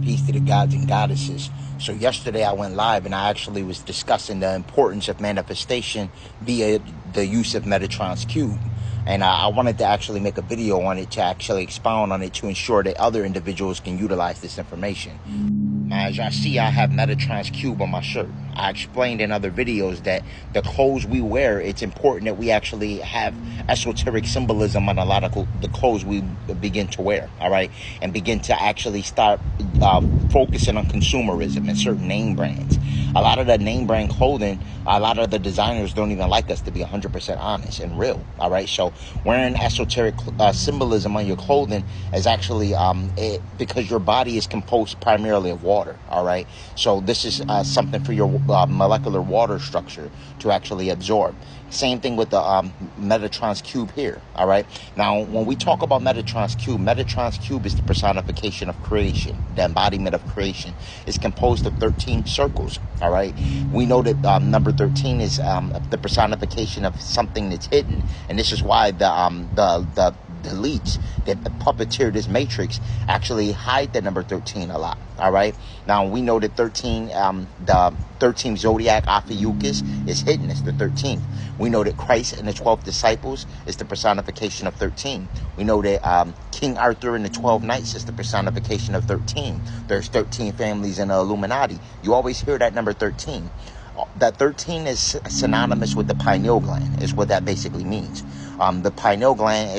Peace to the gods and goddesses. So yesterday I went live and I actually was discussing the importance of manifestation via the use of Metatrons Cube. And I wanted to actually make a video on it to actually expound on it to ensure that other individuals can utilize this information. Now, as y'all see, I have Metatrons Cube on my shirt. I explained in other videos that the clothes we wear, it's important that we actually have esoteric symbolism on a lot of the clothes we begin to wear, all right? And begin to actually start focusing on consumerism and certain name brands. A lot of the name brand clothing, a lot of the designers don't even like us, to be 100% honest and real, all right? So wearing esoteric symbolism on your clothing is actually because your body is composed primarily of water, all right? So this is something for your molecular water structure to actually absorb. Same thing with the Metatrons Cube here, all right? Now, when we talk about Metatrons Cube is the personification of creation, the embodiment of creation. It's composed of 13 circles, all right? We know that number 13 is the personification of something that's hidden, and this is why the elites that puppeteer this matrix actually hide the number 13 a lot, all right? Now, we know that 13, the 13th zodiac, Ophiuchus, is hidden. It's the 13th. We know that Christ and the 12 disciples is the personification of 13. We know that King Arthur and the 12 knights is the personification of 13. There's 13 families in the Illuminati. You always hear that number 13. That 13 is synonymous with the pineal gland, is what that basically means. The pineal gland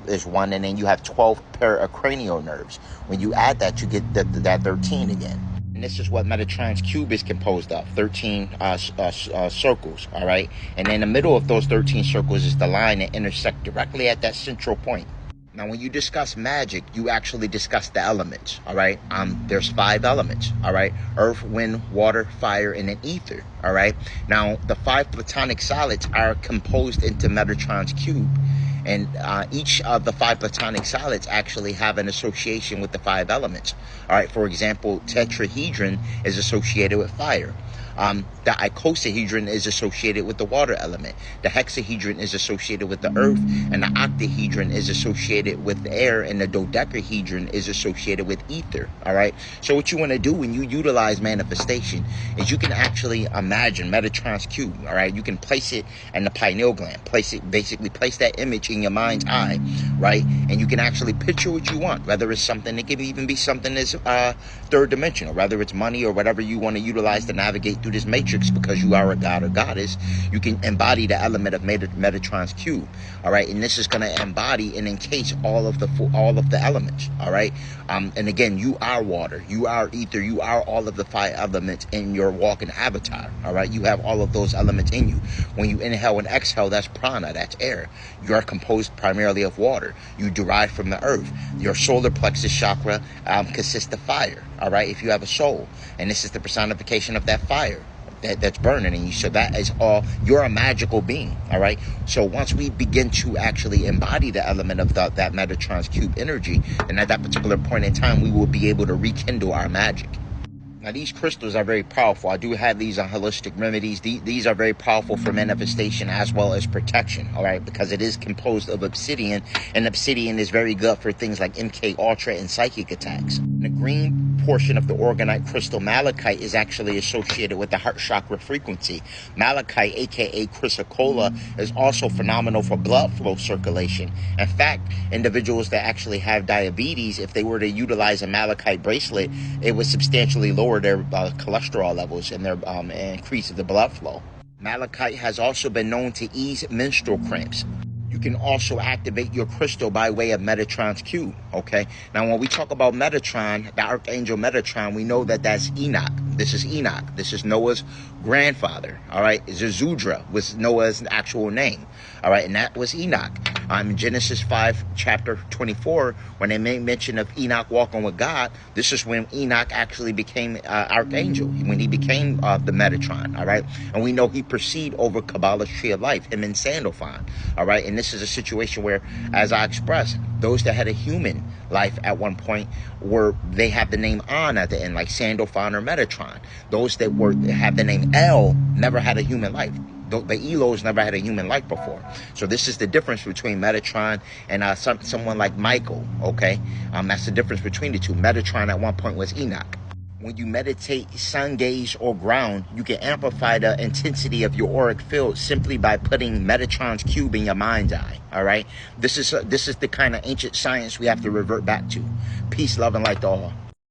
is one, and then you have 12 pair of cranial nerves. When you add that, you get that 13 again. And this is what Metatrons Cube is composed of, 13 circles, all right? And in the middle of those 13 circles is the line that intersect directly at that central point. Now, when you discuss magic, you actually discuss the elements, all right? There's 5 elements, all right? Earth, wind, water, fire, and an ether, all right? Now, the 5 platonic solids are composed into Metatrons Cube. And each of the 5 platonic solids actually have an association with the 5 elements. All right, for example, tetrahedron is associated with fire. The icosahedron is associated with the water element. The hexahedron is associated with the earth, and the octahedron is associated with the air, and the dodecahedron is associated with ether, all right? So what you want to do when you utilize manifestation is you can actually imagine Metatrons Cube, all right? You can place it in the pineal gland, basically place that image in your mind's eye, right? And you can actually picture what you want, whether it's something, it could even be something that's third dimensional, whether it's money or whatever you want to utilize to navigate through this matrix. Because you are a god or goddess, you can embody the element of Metatrons Cube, all right? And this is going to embody and encase all of the elements, all right? And again, you are water, you are ether, you are all of the 5 elements in your walking avatar, all right? You have all of those elements in you. When you inhale and exhale, that's prana, that's air. You are composed primarily of water. You derive from the earth. Your solar plexus chakra consists of fire, all right, if you have a soul. And this is the personification of that fire that's burning in you. So that is all, you're a magical being, all right? So once we begin to actually embody the element of that Metatrons Cube energy, and at that particular point in time, we will be able to rekindle our magic. Now, these crystals are very powerful. I do have these on holistic remedies. These are very powerful for manifestation as well as protection, all right? Because it is composed of obsidian, and obsidian is very good for things like MK Ultra and psychic attacks. And the green portion of the organite crystal malachite is actually associated with the heart chakra frequency. Malachite, aka chrysocolla, is also phenomenal for blood flow circulation. In fact, individuals that actually have diabetes, if they were to utilize a malachite bracelet, it would substantially lower their cholesterol levels and their increase of the blood flow. Malachite has also been known to ease menstrual cramps. You can also activate your crystal by way of Metatrons Cube, okay? Now, when we talk about Metatron, the Archangel Metatron, we know that that's Enoch. This is Enoch. This is Noah's grandfather, all right? Zezudra was Noah's actual name, all right? And that was Enoch. In Genesis 5, chapter 24, when they made mention of Enoch walking with God, this is when Enoch actually became Archangel, when he became the Metatron, all right? And we know he proceeded over Kabbalah's tree of life, him and Sandalphon, all right? And this is a situation where, as I expressed, those that had a human life at one point they have the name On at the end, like Sandalphon or Metatron. Those that have the name El never had a human life. The Elos never had a human life before. So this is the difference between Metatron and someone like Michael, okay? That's the difference between the two. Metatron at one point was Enoch. When you meditate, sun gaze, or ground, you can amplify the intensity of your auric field simply by putting Metatron's cube in your mind's eye. All right, this is the kind of ancient science we have to revert back to. Peace, love, and light to all.